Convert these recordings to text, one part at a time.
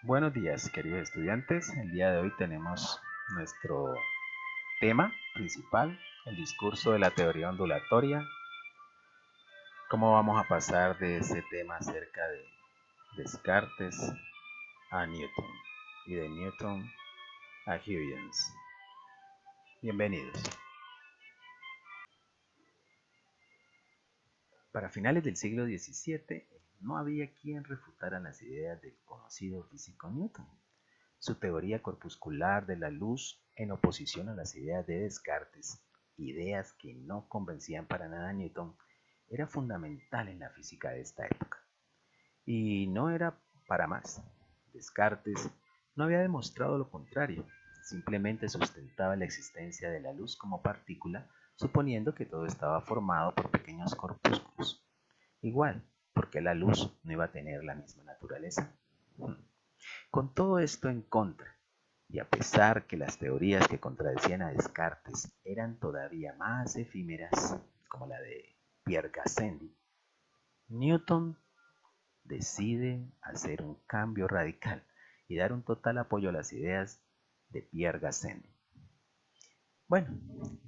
Buenos días, queridos estudiantes. El día de hoy tenemos nuestro tema principal, el discurso de la teoría ondulatoria. ¿Cómo vamos a pasar de ese tema acerca de Descartes a Newton y de Newton a Huygens? Bienvenidos. Para finales del siglo XVII, no había quien refutara las ideas del conocido físico Newton. Su teoría corpuscular de la luz, en oposición a las ideas de Descartes, ideas que no convencían para nada a Newton, era fundamental en la física de esta época. Y no era para más. Descartes no había demostrado lo contrario, simplemente sustentaba la existencia de la luz como partícula, suponiendo que todo estaba formado por pequeños corpúsculos. Igual, porque la luz no iba a tener la misma naturaleza. Con todo esto en contra, y a pesar que las teorías que contradecían a Descartes eran todavía más efímeras, como la de Pierre Gassendi, Newton decide hacer un cambio radical y dar un total apoyo a las ideas de Pierre Gassendi. Bueno,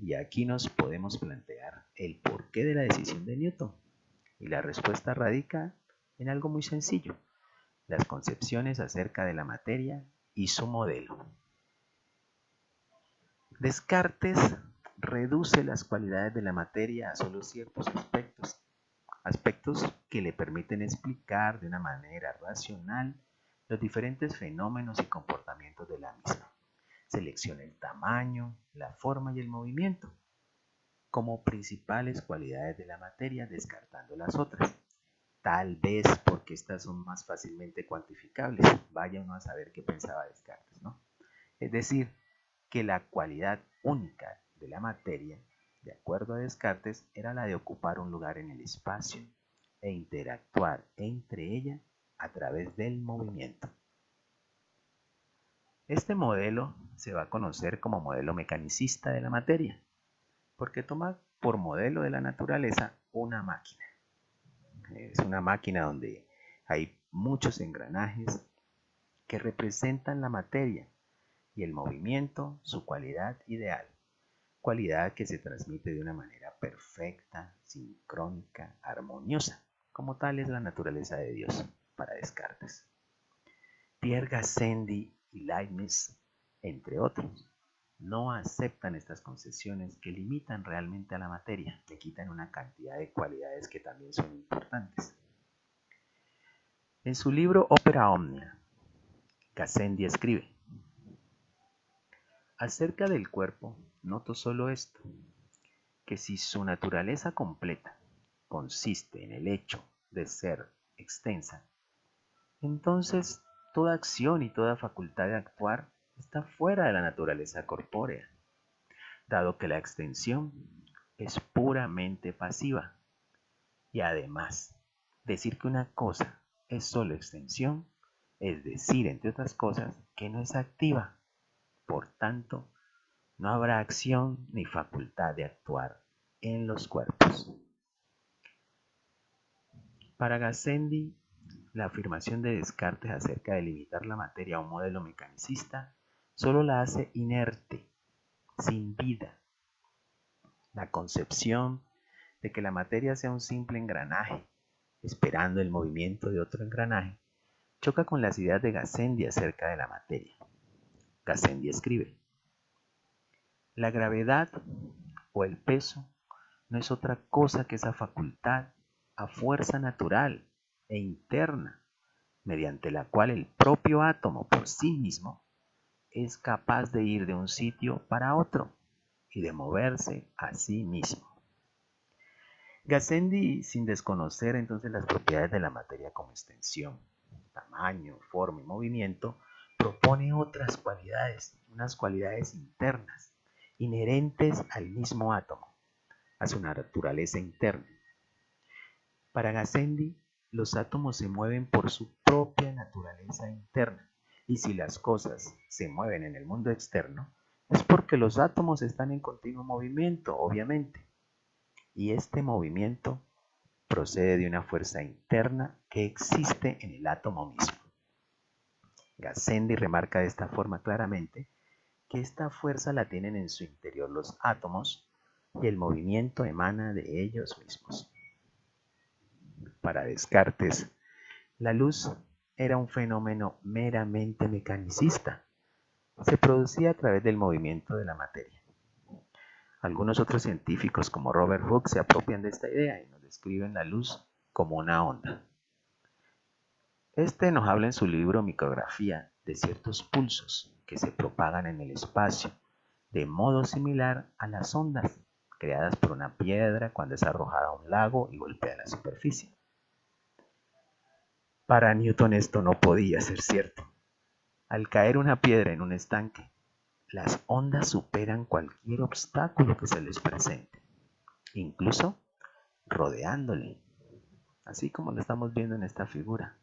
y aquí nos podemos plantear el porqué de la decisión de Newton. Y la respuesta radica en algo muy sencillo: las concepciones acerca de la materia y su modelo. Descartes reduce las cualidades de la materia a solo ciertos aspectos que le permiten explicar de una manera racional los diferentes fenómenos y comportamientos de la misma. Selecciona el tamaño, la forma y el movimiento como principales cualidades de la materia, descartando las otras. Tal vez porque estas son más fácilmente cuantificables. Vaya uno a saber qué pensaba Descartes, ¿no? Es decir, que la cualidad única de la materia, de acuerdo a Descartes, era la de ocupar un lugar en el espacio e interactuar entre ella a través del movimiento. Este modelo se va a conocer como modelo mecanicista de la materia, porque toma por modelo de la naturaleza una máquina. Es una máquina donde hay muchos engranajes que representan la materia y el movimiento, su cualidad ideal. Cualidad que se transmite de una manera perfecta, sincrónica, armoniosa, como tal es la naturaleza de Dios para Descartes. Pierre Gassendi y Leibniz, entre otros, no aceptan estas concesiones que limitan realmente a la materia, que quitan una cantidad de cualidades que también son importantes. En su libro Opera Omnia, Gassendi escribe: acerca del cuerpo, noto solo esto, que si su naturaleza completa consiste en el hecho de ser extensa, entonces toda acción y toda facultad de actuar está fuera de la naturaleza corpórea, dado que la extensión es puramente pasiva. Y además, decir que una cosa es solo extensión es decir, entre otras cosas, que no es activa. Por tanto, no habrá acción ni facultad de actuar en los cuerpos. Para Gassendi, la afirmación de Descartes acerca de limitar la materia a un modelo mecanicista solo la hace inerte, sin vida. La concepción de que la materia sea un simple engranaje, esperando el movimiento de otro engranaje, choca con las ideas de Gassendi acerca de la materia. Gassendi escribe: la gravedad o el peso no es otra cosa que esa facultad a fuerza natural e interna, mediante la cual el propio átomo por sí mismo es capaz de ir de un sitio para otro y de moverse a sí mismo. Gassendi, sin desconocer entonces las propiedades de la materia como extensión, tamaño, forma y movimiento, propone otras cualidades, unas cualidades internas, inherentes al mismo átomo, a su naturaleza interna. Para Gassendi, los átomos se mueven por su propia naturaleza interna, y si las cosas se mueven en el mundo externo, es porque los átomos están en continuo movimiento, obviamente, y este movimiento procede de una fuerza interna que existe en el átomo mismo. Gassendi remarca de esta forma claramente que esta fuerza la tienen en su interior los átomos y el movimiento emana de ellos mismos. Para Descartes, la luz era un fenómeno meramente mecanicista. Se producía a través del movimiento de la materia. Algunos otros científicos como Robert Hooke se apropian de esta idea y nos describen la luz como una onda. Este nos habla en su libro Micrografía de ciertos pulsos que se propagan en el espacio, de modo similar a las ondas creadas por una piedra cuando es arrojada a un lago y golpea la superficie. Para Newton esto no podía ser cierto. Al caer una piedra en un estanque, las ondas superan cualquier obstáculo que se les presente, incluso rodeándole, así como lo estamos viendo en esta figura.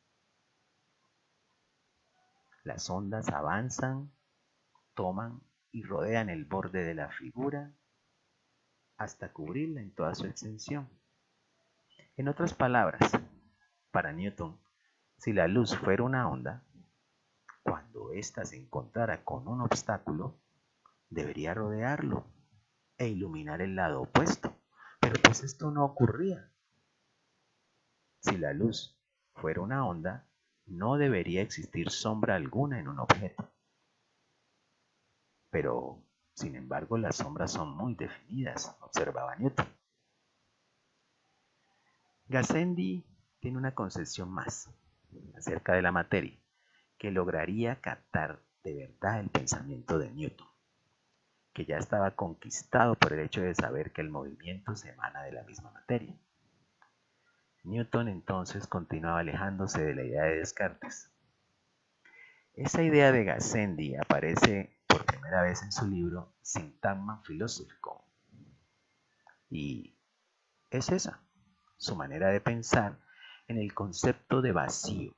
Las ondas avanzan, toman y rodean el borde de la figura hasta cubrirla en toda su extensión. En otras palabras, para Newton, si la luz fuera una onda, cuando ésta se encontrara con un obstáculo, debería rodearlo e iluminar el lado opuesto. Pero pues esto no ocurría. Si la luz fuera una onda, no debería existir sombra alguna en un objeto. Pero, sin embargo, las sombras son muy definidas, observaba Newton. Gassendi tiene una concepción más acerca de la materia que lograría captar de verdad el pensamiento de Newton, que ya estaba conquistado por el hecho de saber que el movimiento se emana de la misma materia. Newton entonces continuaba alejándose de la idea de Descartes. Esa idea de Gassendi aparece por primera vez en su libro Syntagma Philosophicae. Y es esa, su manera de pensar en el concepto de vacío,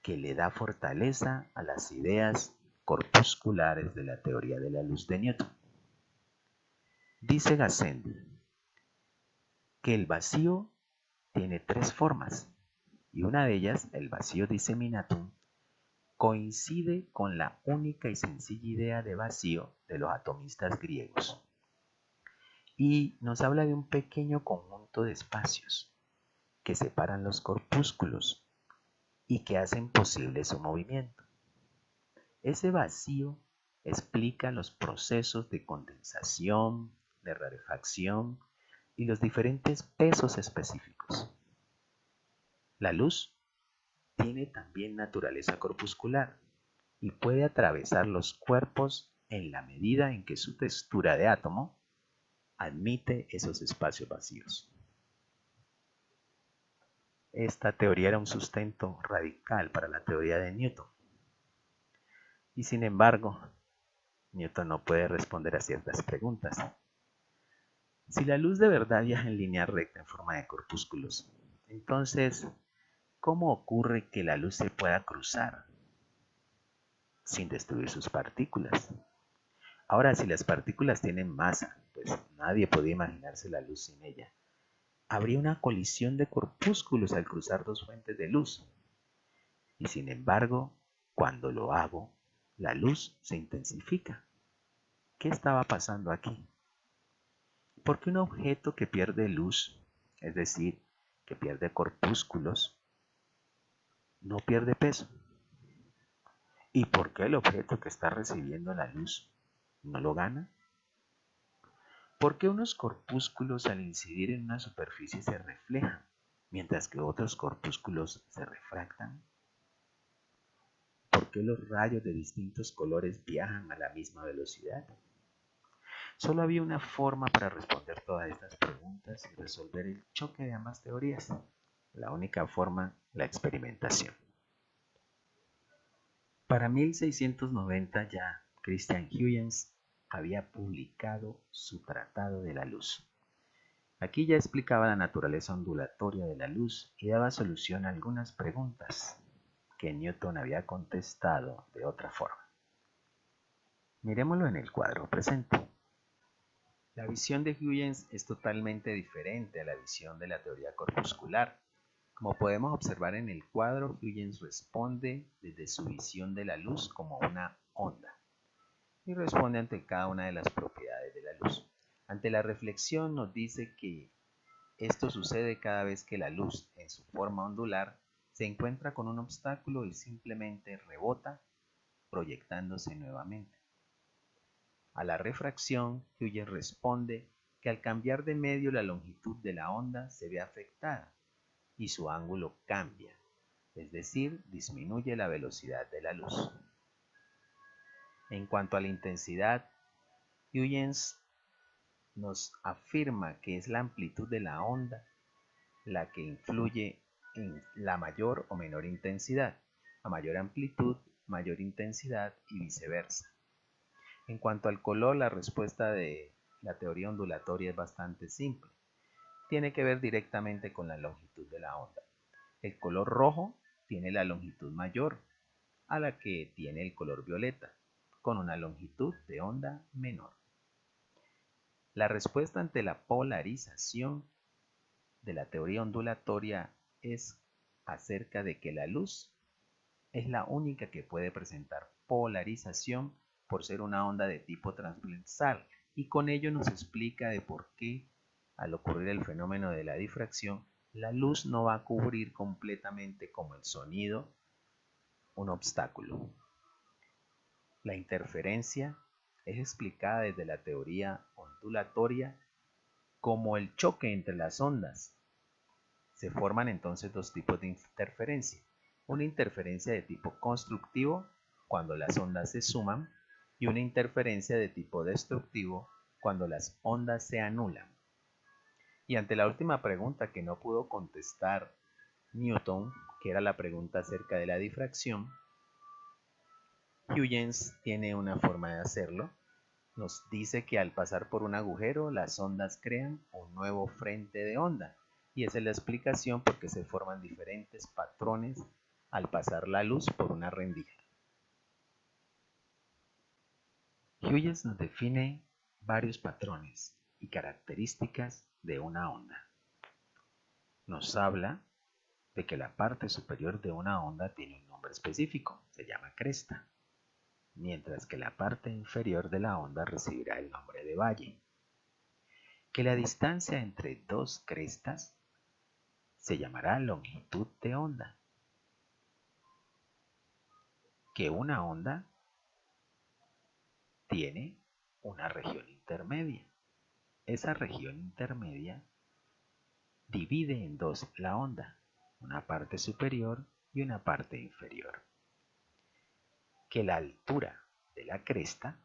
que le da fortaleza a las ideas corpusculares de la teoría de la luz de Newton. Dice Gassendi que el vacío tiene tres formas, y una de ellas, el vacío disseminatum, coincide con la única y sencilla idea de vacío de los atomistas griegos. Y nos habla de un pequeño conjunto de espacios que separan los corpúsculos y que hacen posible su movimiento. Ese vacío explica los procesos de condensación, de rarefacción y los diferentes pesos específicos. La luz tiene también naturaleza corpuscular y puede atravesar los cuerpos en la medida en que su textura de átomo admite esos espacios vacíos. Esta teoría era un sustento radical para la teoría de Newton. Y sin embargo, Newton no puede responder a ciertas preguntas. Si la luz de verdad viaja en línea recta en forma de corpúsculos, entonces, ¿cómo ocurre que la luz se pueda cruzar sin destruir sus partículas? Ahora, si las partículas tienen masa, pues nadie podía imaginarse la luz sin ella. Habría una colisión de corpúsculos al cruzar dos fuentes de luz. Y sin embargo, cuando lo hago, la luz se intensifica. ¿Qué estaba pasando aquí? ¿Por qué un objeto que pierde luz, es decir, que pierde corpúsculos, no pierde peso? ¿Y por qué el objeto que está recibiendo la luz no lo gana? ¿Por qué unos corpúsculos al incidir en una superficie se reflejan, mientras que otros corpúsculos se refractan? ¿Por qué los rayos de distintos colores viajan a la misma velocidad? Solo había una forma para responder todas estas preguntas y resolver el choque de ambas teorías. La única forma, la experimentación. Para 1690 ya Christian Huygens había publicado su Tratado de la Luz. Aquí ya explicaba la naturaleza ondulatoria de la luz y daba solución a algunas preguntas que Newton había contestado de otra forma. Miremoslo en el cuadro presente. La visión de Huygens es totalmente diferente a la visión de la teoría corpuscular, Como podemos observar en el cuadro, Huygens responde desde su visión de la luz como una onda y responde ante cada una de las propiedades de la luz. Ante la reflexión nos dice que esto sucede cada vez que la luz, en su forma ondular, se encuentra con un obstáculo y simplemente rebota, proyectándose nuevamente. A la refracción, Huygens responde que al cambiar de medio la longitud de la onda se ve afectada y su ángulo cambia, es decir, disminuye la velocidad de la luz. En cuanto a la intensidad, Huygens nos afirma que es la amplitud de la onda la que influye en la mayor o menor intensidad, a mayor amplitud, mayor intensidad y viceversa. En cuanto al color, la respuesta de la teoría ondulatoria es bastante simple. Tiene que ver directamente con la longitud de la onda. El color rojo tiene la longitud mayor a la que tiene el color violeta, con una longitud de onda menor. La respuesta ante la polarización de la teoría ondulatoria es acerca de que la luz es la única que puede presentar polarización por ser una onda de tipo transversal, y con ello nos explica de por qué al ocurrir el fenómeno de la difracción la luz no va a cubrir completamente como el sonido un obstáculo. La interferencia es explicada desde la teoría ondulatoria como el choque entre las ondas. Se forman entonces dos tipos de interferencia. Una interferencia de tipo constructivo, cuando las ondas se suman, y una interferencia de tipo destructivo, cuando las ondas se anulan. Y ante la última pregunta que no pudo contestar Newton, que era la pregunta acerca de la difracción, Huygens tiene una forma de hacerlo. Nos dice que al pasar por un agujero, las ondas crean un nuevo frente de onda. Y esa es la explicación por qué se forman diferentes patrones al pasar la luz por una rendija. Huygens nos define varios patrones y características de una onda. Nos habla de que la parte superior de una onda tiene un nombre específico, se llama cresta, mientras que la parte inferior de la onda recibirá el nombre de valle. Que la distancia entre dos crestas se llamará longitud de onda. Que una onda tiene una región intermedia. Esa región intermedia divide en dos la onda, una parte superior y una parte inferior. Que la altura de la cresta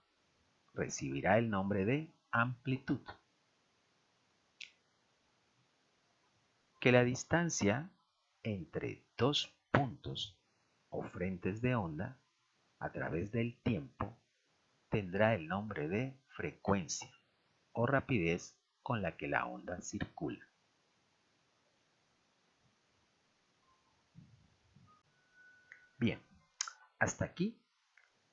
recibirá el nombre de amplitud. Que la distancia entre dos puntos o frentes de onda a través del tiempo tendrá el nombre de frecuencia o rapidez con la que la onda circula. Bien, hasta aquí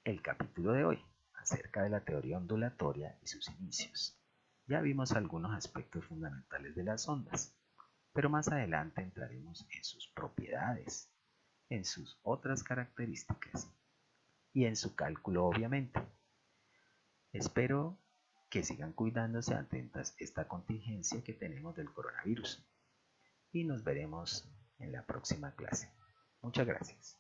el capítulo de hoy acerca de la teoría ondulatoria y sus inicios. Ya vimos algunos aspectos fundamentales de las ondas, pero más adelante entraremos en sus propiedades, en sus otras características y en su cálculo, obviamente. Espero que sigan cuidándose ante esta contingencia que tenemos del coronavirus y nos veremos en la próxima clase. Muchas gracias.